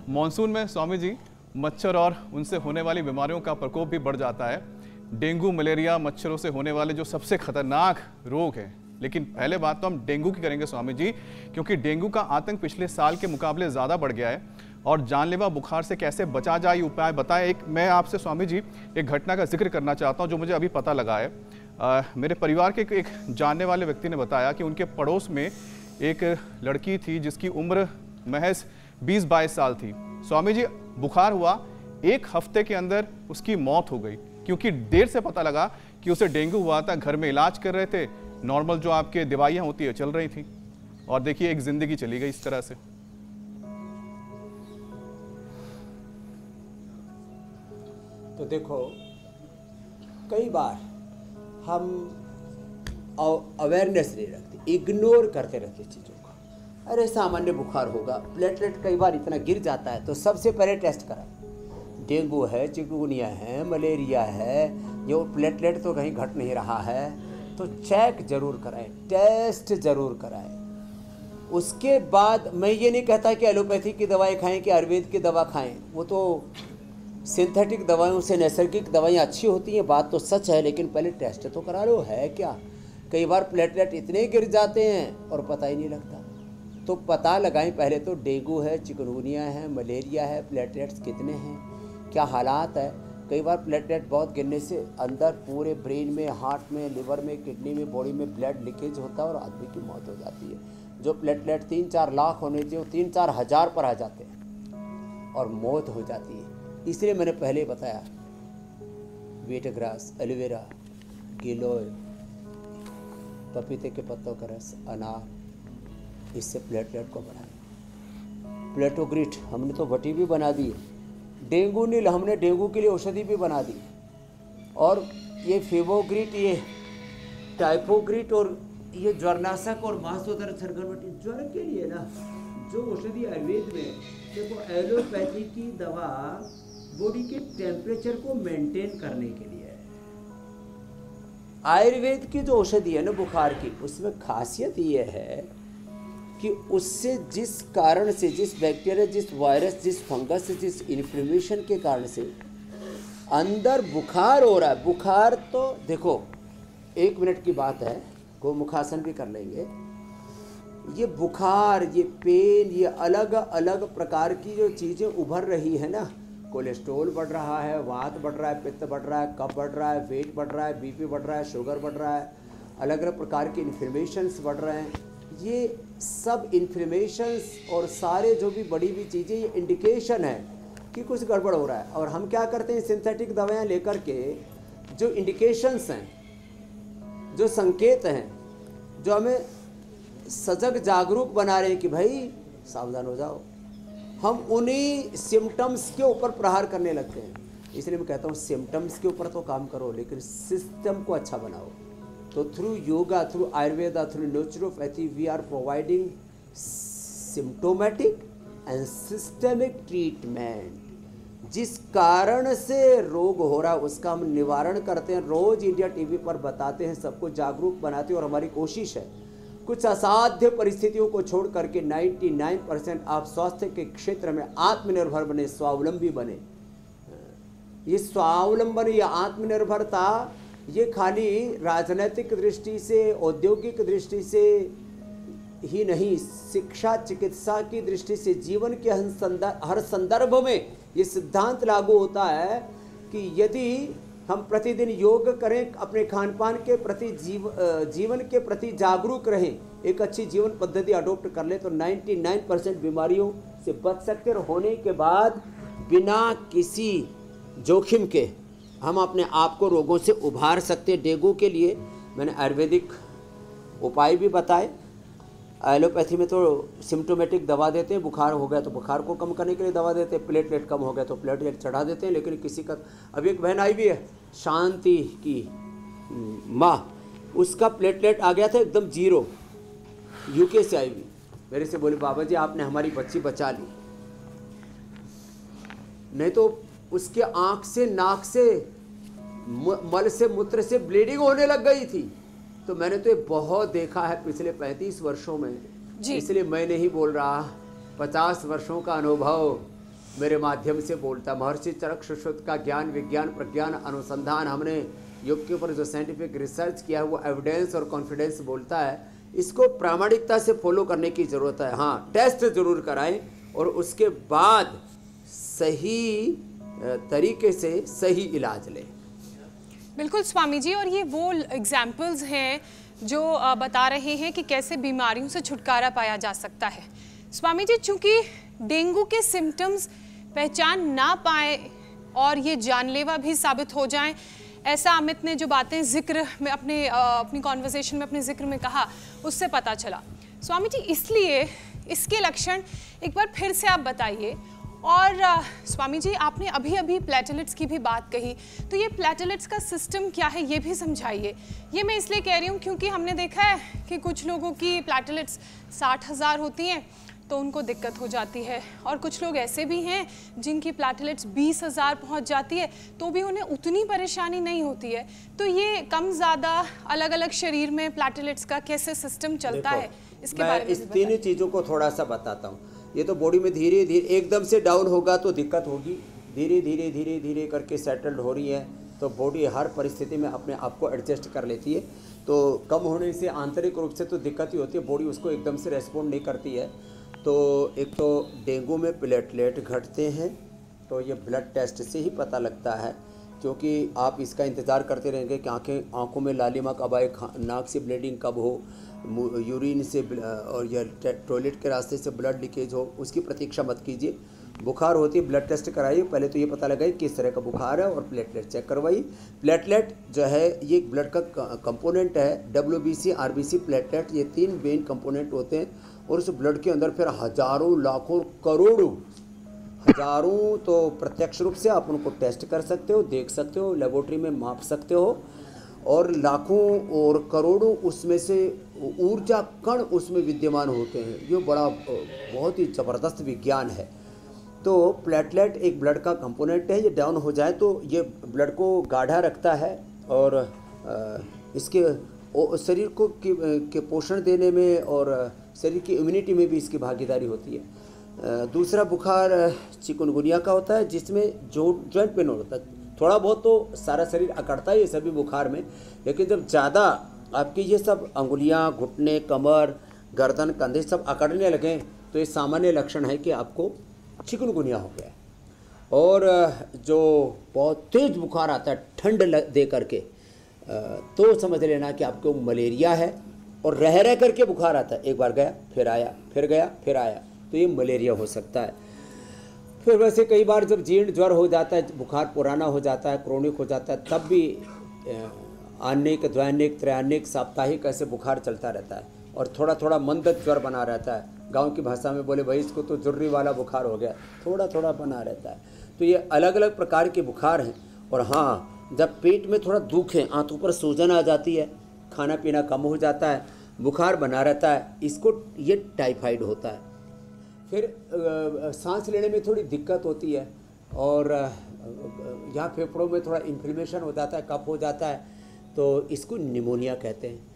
Monsoon में स्वामी जी मच्छर और उनसे होने वाली बीमारियों का प्रकोप भी बढ़ जाता है। डेंगू मलेरिया मच्छरों से होने वाले जो सबसे खतरनाक रोग है। लेकिन पहले बात तो हम डेंगू की करेंगे स्वामी जी, क्योंकि डेंगू का आतंक पिछले साल के मुकाबले ज़्यादा बढ़ गया है। और जानलेवा बुखार से कैसे बचा जाए ये उपाय बताएं। एक मैं आपसे स्वामी जी एक घटना का जिक्र करना चाहता हूँ जो मुझे अभी पता लगा है। मेरे परिवार के एक जानने वाले व्यक्ति ने बताया कि उनके पड़ोस में एक लड़की थी जिसकी उम्र महज 20-22 साल थी। स्वामी जी बुखार हुआ, 1 हफ्ते के अंदर उसकी मौत हो गई, क्योंकि देर से पता लगा कि उसे डेंगू हुआ था। घर में इलाज कर रहे थे, नॉर्मल जो आपके दवाइयाँ होती है चल रही थी, और देखिए एक जिंदगी चली गई इस तरह से। तो देखो, कई बार हम अवेयरनेस नहीं रखते, इग्नोर करते रहते चीज़ों को। अरे सामान्य बुखार होगा, प्लेटलेट कई बार इतना गिर जाता है, तो सबसे पहले टेस्ट कराएं। डेंगू है, चिकनगुनिया है, मलेरिया है, ये प्लेटलेट तो कहीं घट नहीं रहा है, तो चेक जरूर कराएं, टेस्ट जरूर कराएं। उसके बाद मैं ये नहीं कहता कि एलोपैथी की दवाई खाएं कि आयुर्वेद की दवा खाएं, वो तो सिंथेटिक दवाइयों से नैसर्गिक दवाइयाँ अच्छी होती हैं, बात तो सच है, लेकिन पहले टेस्ट तो करा लो है क्या। कई बार प्लेटलेट इतने गिर जाते हैं और पता ही नहीं लगता, तो पता लगाएं पहले तो डेंगू है, चिकनगुनिया है, मलेरिया है, प्लेटलेट्स कितने हैं, क्या हालात है। कई बार प्लेटलेट बहुत गिरने से अंदर पूरे ब्रेन में, हार्ट में, लिवर में, किडनी में, बॉडी में ब्लड लीकेज होता है और आदमी की मौत हो जाती है। जो प्लेटलेट 3-4 लाख होने चाहिए 3-4 हज़ार पर आ जाते हैं और मौत हो जाती है। इसलिए मैंने पहले बताया, वीटग्रास, एलोवेरा, गिलोय, पपीते के पत्तों का रस, अनार, इससे प्लेटलेट को बढ़ाएं। प्लेटोग्रिट हमने तो वटी भी बना दी, डेंगू नील हमने डेंगू के लिए औषधि भी बना दी, और ये फेवोग्रिट, ये टाइफोग्रिट, और ये ज्वरनाशक और मांसोदर छरगनवटी ज्वर के लिए ना जो औषधि आयुर्वेद में, देखो एलोपैथी की दवा बॉडी के टेम्परेचर को मेंटेन करने के लिए है। आयुर्वेद की जो औषधि है ना बुखार की, उसमें खासियत ये है कि उससे जिस कारण से, जिस बैक्टीरिया, जिस वायरस, जिस फंगस, जिस इन्फ्लेमेशन के कारण से अंदर बुखार हो रहा है, बुखार तो देखो 1 मिनट की बात है, गोमुखासन भी कर लेंगे। ये बुखार, ये पेन, ये अलग अलग प्रकार की जो चीज़ें उभर रही है ना, कोलेस्ट्रॉल बढ़ रहा है, वात बढ़ रहा है, पित्त बढ़ रहा है, कफ बढ़ रहा है, वेट बढ़ रहा है, बीपी बढ़ रहा है, शुगर बढ़ रहा है, अलग अलग प्रकार के इन्फ्लेमेशंस बढ़ रहे हैं। ये सब इन्फ्लेमेशंस और सारे जो भी बड़ी हुई चीज़ें, ये इंडिकेशन है कि कुछ गड़बड़ हो रहा है। और हम क्या करते हैं, सिंथेटिक दवाएं लेकर के जो इंडिकेशंस हैं, जो संकेत हैं, जो हमें सजग जागरूक बना रहे हैं कि भाई सावधान हो जाओ, हम उन्हीं सिम्टम्स के ऊपर प्रहार करने लगते हैं। इसलिए मैं कहता हूँ सिम्टम्स के ऊपर तो काम करो, लेकिन सिस्टम को अच्छा बनाओ। तो through yoga, through Ayurveda, through naturopathy we are providing symptomatic and systemic treatment. जिस कारण से रोग हो रहा है उसका हम निवारण करते हैं, रोज इंडिया टीवी पर बताते हैं, सबको जागरूक बनाते हैं। और हमारी कोशिश है कुछ असाध्य परिस्थितियों को छोड़ करके 99% आप स्वास्थ्य के क्षेत्र में आत्मनिर्भर बने, स्वावलंबी बने। ये स्वावलंबन या आत्मनिर्भरता ये खाली राजनीतिक दृष्टि से, औद्योगिक दृष्टि से ही नहीं, शिक्षा चिकित्सा की दृष्टि से, जीवन के हर संदर्भ में ये सिद्धांत लागू होता है कि यदि हम प्रतिदिन योग करें, अपने खान पान के प्रति, जीवन के प्रति जागरूक रहें, एक अच्छी जीवन पद्धति अडॉप्ट कर ले, तो 99% बीमारियों से बच सकते। और होने के बाद बिना किसी जोखिम के हम अपने आप को रोगों से उभार सकते। डेंगू के लिए मैंने आयुर्वेदिक उपाय भी बताए। एलोपैथी में तो सिम्टोमेटिक दवा देते हैं, बुखार हो गया तो बुखार को कम करने के लिए दवा देते हैं, प्लेटलेट कम हो गया तो प्लेटलेट चढ़ा देते हैं। लेकिन किसी का, अभी एक बहन आई भी है शांति की माँ, उसका प्लेटलेट आ गया था एकदम 0, यूके से आई हुई, मेरे से बोले बाबा जी आपने हमारी बच्ची बचा ली, नहीं तो उसके आँख से, नाक से, मल से, मूत्र से ब्लीडिंग होने लग गई थी। तो मैंने तो ये बहुत देखा है पिछले 35 वर्षों में, इसलिए मैं नहीं बोल रहा, 50 वर्षों का अनुभव मेरे माध्यम से बोलता है। महर्षि चरक सुश्रुत का ज्ञान, विज्ञान, प्रज्ञान, अनुसंधान, हमने योग के ऊपर जो साइंटिफिक रिसर्च किया है वो एविडेंस और कॉन्फिडेंस बोलता है। इसको प्रामाणिकता से फॉलो करने की ज़रूरत है। हाँ, टेस्ट जरूर कराएं और उसके बाद सही तरीके से सही इलाज लें। बिल्कुल स्वामी जी, और ये वो एग्जाम्पल्स हैं जो बता रहे हैं कि कैसे बीमारियों से छुटकारा पाया जा सकता है। स्वामी जी, चूंकि डेंगू के सिम्टम्स पहचान ना पाए और ये जानलेवा भी साबित हो जाएं, ऐसा अमित ने जो बातें जिक्र में अपनी कॉन्वर्सेशन में अपने जिक्र में कहा, उससे पता चला। स्वामी जी, इसलिए इसके लक्षण एक बार फिर से आप बताइए। और स्वामी जी, आपने अभी अभी प्लेटलेट्स की भी बात कही, तो ये प्लेटलेट्स का सिस्टम क्या है ये भी समझाइए। ये मैं इसलिए कह रही हूँ क्योंकि हमने देखा है कि कुछ लोगों की प्लेटलेट्स 60,000 होती हैं तो उनको दिक्कत हो जाती है, और कुछ लोग ऐसे भी हैं जिनकी प्लेटलेट्स 20,000 पहुँच जाती है तो भी उन्हें उतनी परेशानी नहीं होती है। तो ये कम ज़्यादा अलग अलग शरीर में प्लेटलेट्स का कैसे सिस्टम चलता है, इसके बारे में इस तीनों चीज़ों को थोड़ा सा बताता हूँ। ये तो बॉडी में धीरे धीरे एकदम से डाउन होगा तो दिक्कत होगी, धीरे धीरे धीरे धीरे करके सेटल्ड हो रही है तो बॉडी हर परिस्थिति में अपने आप को एडजस्ट कर लेती है। तो कम होने से आंतरिक रूप से तो दिक्कत ही होती है, बॉडी उसको एकदम से रेस्पॉन्ड नहीं करती है। तो एक तो डेंगू में प्लेटलेट घटते हैं, तो ये ब्लड टेस्ट से ही पता लगता है, क्योंकि आप इसका इंतज़ार करते रहेंगे कि आँखों में लालिमा कब आए, नाक से ब्लीडिंग कब हो, यूरिन से और या टॉयलेट के रास्ते से ब्लड लीकेज हो, उसकी प्रतीक्षा मत कीजिए। बुखार होती है, ब्लड टेस्ट कराइए, पहले तो ये पता लगाइए किस तरह का बुखार है और प्लेटलेट चेक करवाइए। प्लेटलेट जो है ये ब्लड का कंपोनेंट है, WBC, RBC, प्लेटलेट, ये 3 मेन कंपोनेंट होते हैं। और उस ब्लड के अंदर फिर हज़ारों, लाखों, करोड़ों, हज़ारों तो प्रत्यक्ष रूप से आप उनको टेस्ट कर सकते हो, देख सकते हो, लेबोरेटरी में माप सकते हो, और लाखों और करोड़ों उसमें से ऊर्जा कण उसमें विद्यमान होते हैं। ये बड़ा बहुत ही ज़बरदस्त विज्ञान है। तो प्लेटलेट एक ब्लड का कंपोनेंट है, ये डाउन हो जाए तो ये ब्लड को गाढ़ा रखता है और इसके शरीर को के पोषण देने में और शरीर की इम्यूनिटी में भी इसकी भागीदारी होती है। दूसरा बुखार चिकनगुनिया का होता है, जिसमें जॉइंट पेन होता है। थोड़ा बहुत तो सारा शरीर अकड़ता है ये सभी बुखार में, लेकिन जब ज़्यादा आपकी ये सब अंगुलियां, घुटने, कमर, गर्दन, कंधे सब अकड़ने लगें तो ये सामान्य लक्षण है कि आपको चिकनगुनिया हो गया। और जो बहुत तेज़ बुखार आता है ठंड दे करके, तो समझ लेना कि आपको मलेरिया है। और रह करके बुखार आता है, एक बार गया फिर आया, फिर गया फिर आया, तो ये मलेरिया हो सकता है। फिर वैसे कई बार जब जीर्ण ज्वर हो जाता है, बुखार पुराना हो जाता है, क्रोनिक हो जाता है, तब भी आनिक, द्वैनिक, त्रैनिक, साप्ताहिक ऐसे बुखार चलता रहता है और थोड़ा थोड़ा मंद ज्वर बना रहता है। गांव की भाषा में बोले भाई इसको तो जुर्री वाला बुखार हो गया, थोड़ा थोड़ा बना रहता है। तो ये अलग अलग प्रकार के बुखार हैं। और हाँ, जब पेट में थोड़ा दुख है, आंतों पर सूजन आ जाती है, खाना पीना कम हो जाता है, बुखार बना रहता है, इसको ये टाइफाइड होता है। फिर सांस लेने में थोड़ी दिक्कत होती है और यहाँ फेफड़ों में थोड़ा इन्फ्लेमेशन हो जाता है, कफ हो जाता है, तो इसको निमोनिया कहते हैं।